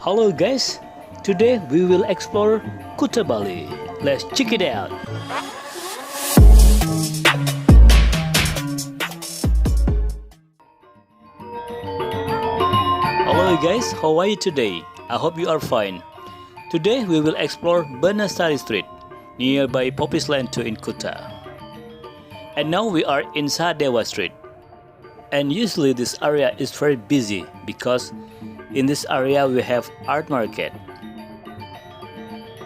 Hello guys, today we will explore Kuta Bali. Let's check it out. Hello guys, how are you today? I hope you are fine. Today we will explore Banasari Street, nearby Poppies Land 2 in Kuta. And now we are in Sahadewa Street. And usually this area is very busy because in this area we have art market.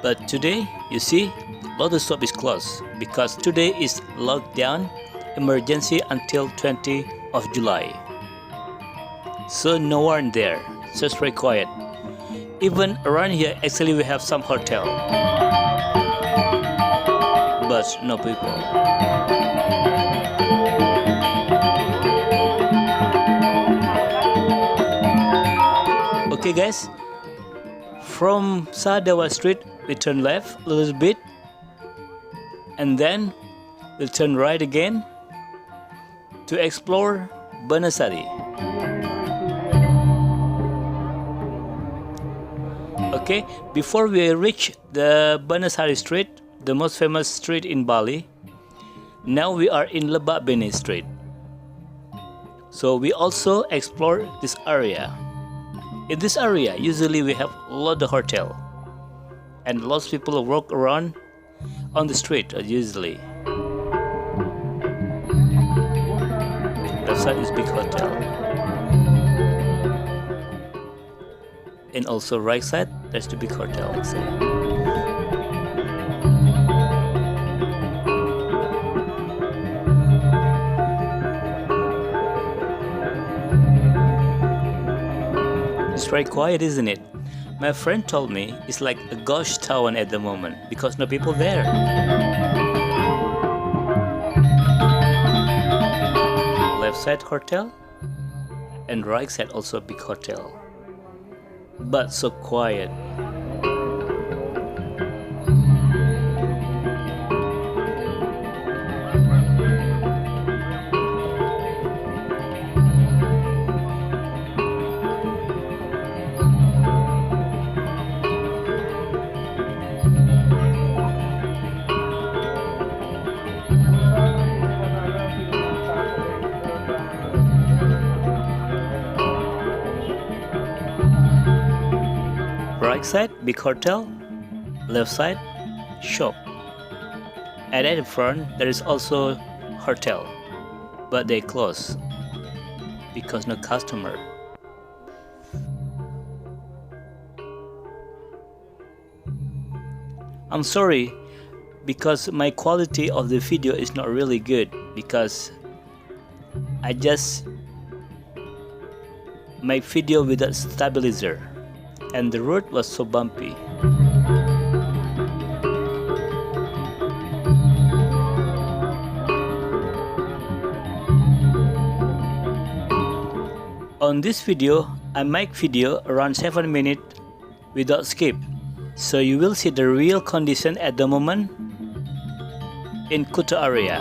But today, you see, lot of shop is closed because today is lockdown emergency until 20th of July. So no one there, just very quiet. Even around here, actually we have some hotel, but no people. Okay guys, from Sahadewa Street we turn left a little bit and then we'll turn right again to explore Banasari. Okay, before we reach the Banasari Street, the most famous street in Bali, now we are in Lebak Bene Street. So we also explore this area. In this area, usually we have a lot of hotel and lots of people walk around on the street usually. Left side is big hotel. And also right side, there's the big hotel actually. It's very quiet, isn't it? My friend told me it's like a ghost town at the moment because no people there. Left side hotel and right side also big hotel, but so quiet. Right side, big hotel. Left side, shop. And at the front, there is also hotel, but they close because no customer. I'm sorry because my quality of the video is not really good because I just make video without stabilizer. And the road was so bumpy. On this video, I make video around 7 minutes without skip. So you will see the real condition at the moment in Kuta area.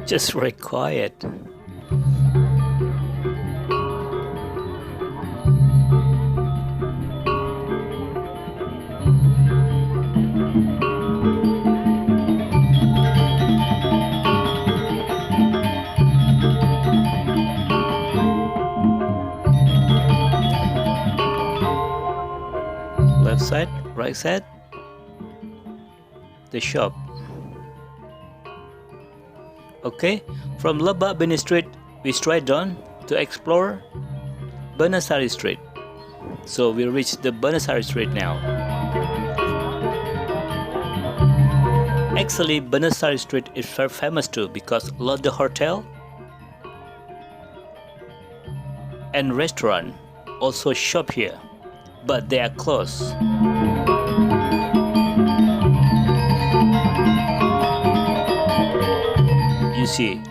Just very quiet. Left side, right side, the shop. Okay, from Lebak Bene Street, we straight down to explore Banasari Street. So we reach the Banasari Street now. Actually, Banasari Street is very famous too because a lot of hotel and restaurant also shop here, but they are closed. You see,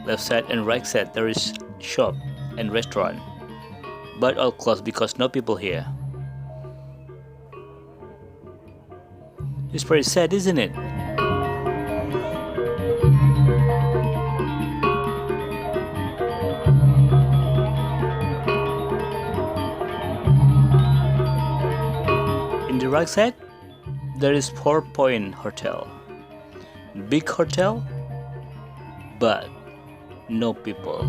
left side and right side there is shop and restaurant, but all closed because no people here. It's pretty sad, isn't it? In the right side, there is 4-point hotel. Big hotel, but no people.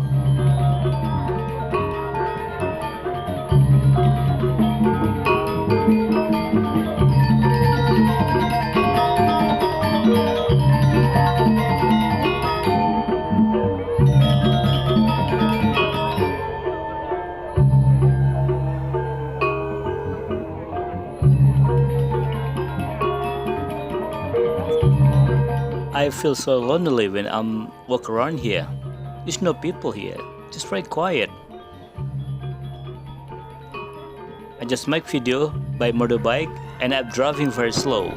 I feel so lonely when I'm walk around here. There's no people here, just very quiet. I just make video by motorbike and I'm driving very slow.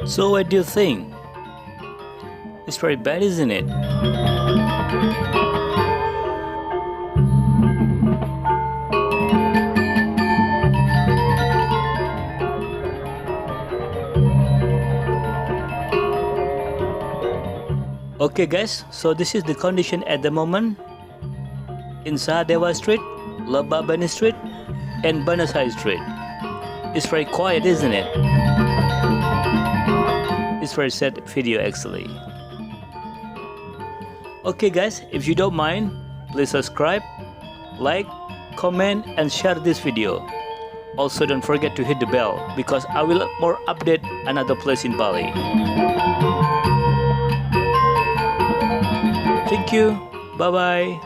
So what do you think? It's very bad, isn't it? Okay guys, so this is the condition at the moment in Sahadewa Street, Lebak Bani Street and Banasai Street. It's very quiet, isn't it? It's very sad video actually. Okay guys, if you don't mind, please subscribe, like, comment and share this video. Also don't forget to hit the bell because I will more update another place in Bali. Thank you. Bye bye.